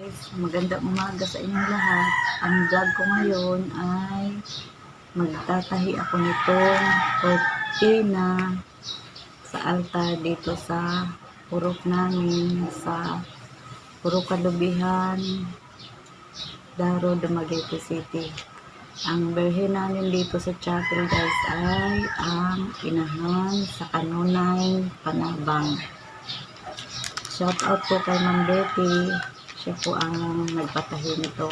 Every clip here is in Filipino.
Guys, magandang umaga sa inyong lahat. Ang vlog ko ngayon ay magtatahi ako nitong cortina sa altar dito sa purok namin sa Purok Kalubihan, Daro, Dumaguete City. Ang birhen namin dito sa chapel guys ay ang inahan sa Kanunay Panabang. Shout out po kay Ma'am Betty. Siya po ang nagpatahi nito.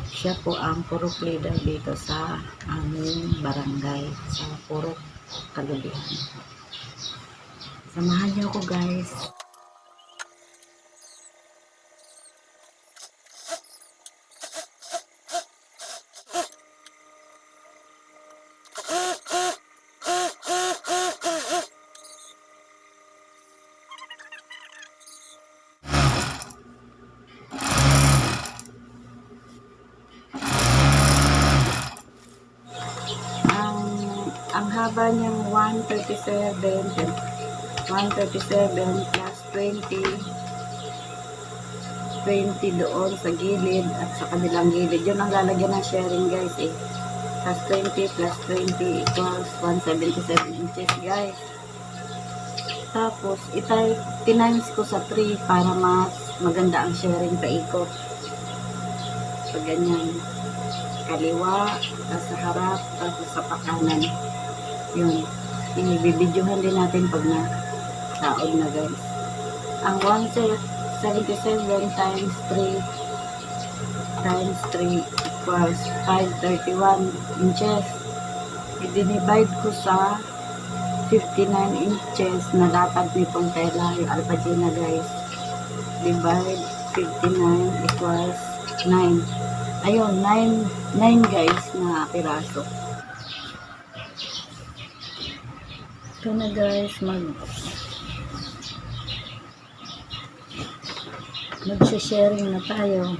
Siya po ang purok leader dito sa aming barangay, sa Purok Kalubihan. Samahan niyo ako guys. Ang haba niyang 137 plus 20 doon sa gilid at sa kabilang gilid. Yun ang lalagyan ng sharing guys eh. Plus 20 plus 20 equals 177 inches guys. Tapos tinimes ko sa 3 para mas maganda ang sharing paikot. So ganyan. Kaliwa, tapos sa harap, tapos sa pakanan. Yun. Ibibidyohan din natin pag na-taod na guys. Ang 177 times 3 equals 531 inches. I-divide ko sa 59 inches na lapad nitong tela, yung alpagina guys. Divide 59 equals 9. Ayun, 9 guys na piraso. Ito na guys, mag-sharing na tayo.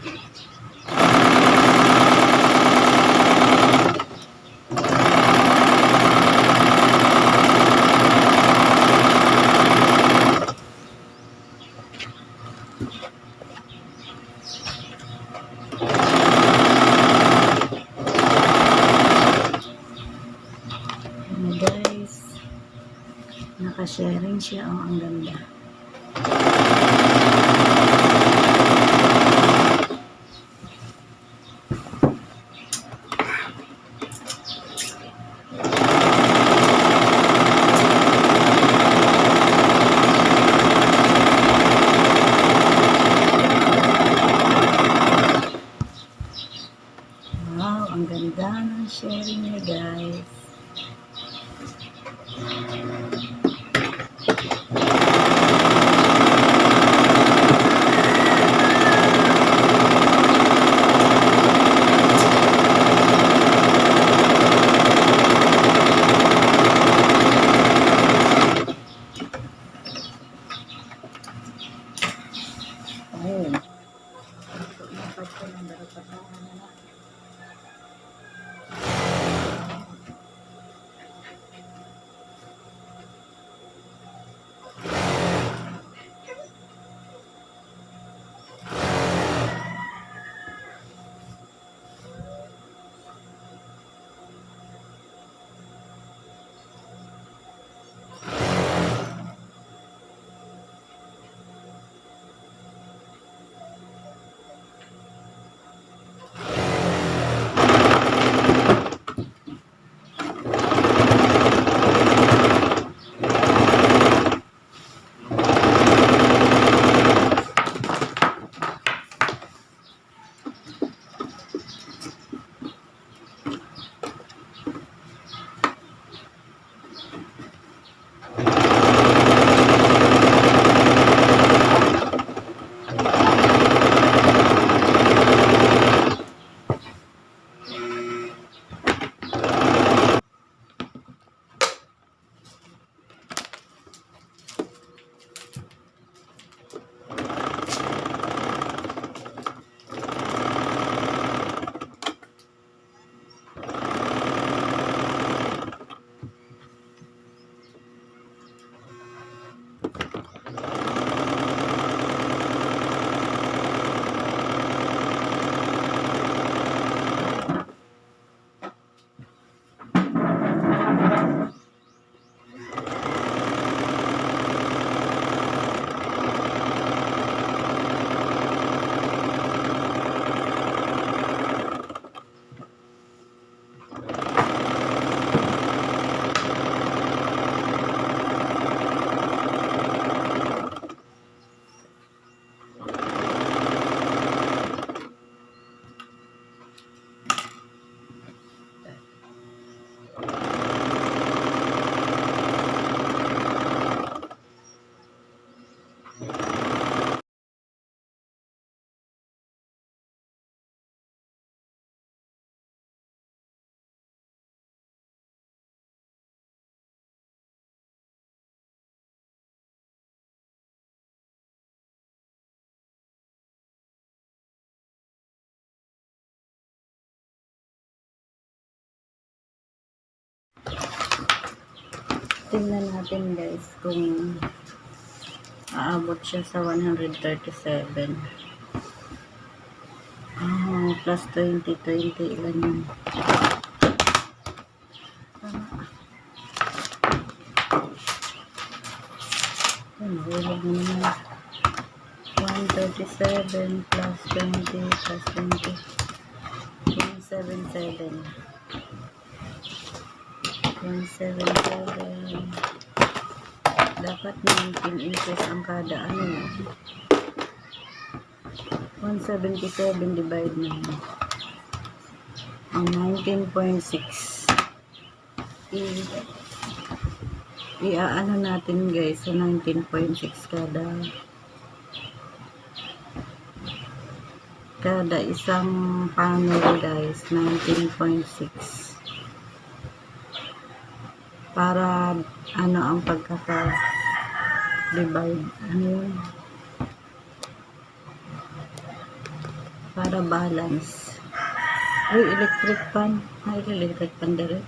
Guys, naka-sharing siya. Oh, ang ganda. Wow, ang ganda ng sharing niya guys. Ayun. Dapat ko ng darapatahan na lang. Tingnan natin guys kung aabot siya sa 137. Plus 20, 20, ilan yun? Nahulog mo naman. 137 plus 20 plus 20. 177. 177. Dapat 19 inches ang kada ano. 177 divide na. Ang 19.6. Iaano natin guys sa 19.6 kada isang panel guys, 19.6 para ano ang pagkaka-divide, ano yun, para balance. Electric pan, electric pan direct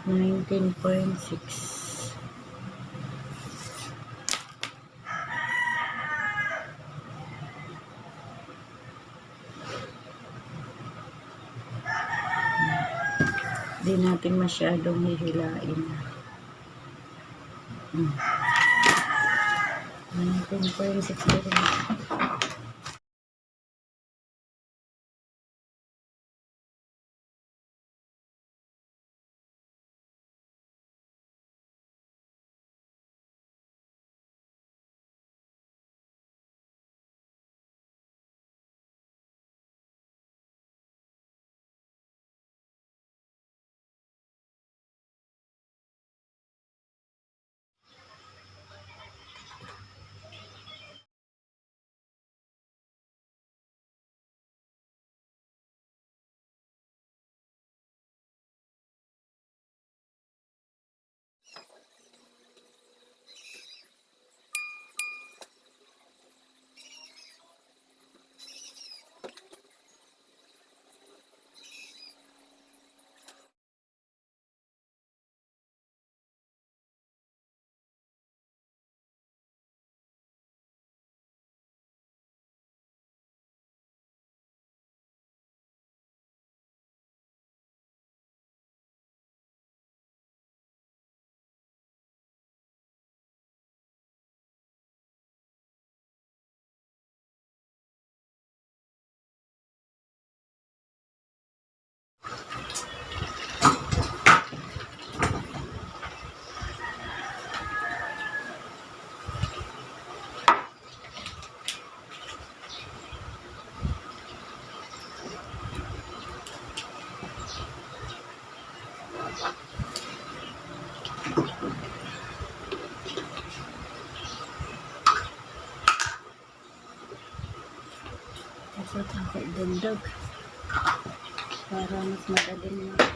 19.6. Di natin masyadong hihilain. 19.6 din. Kasi ako idagdag para mas madaling na.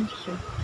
Sure.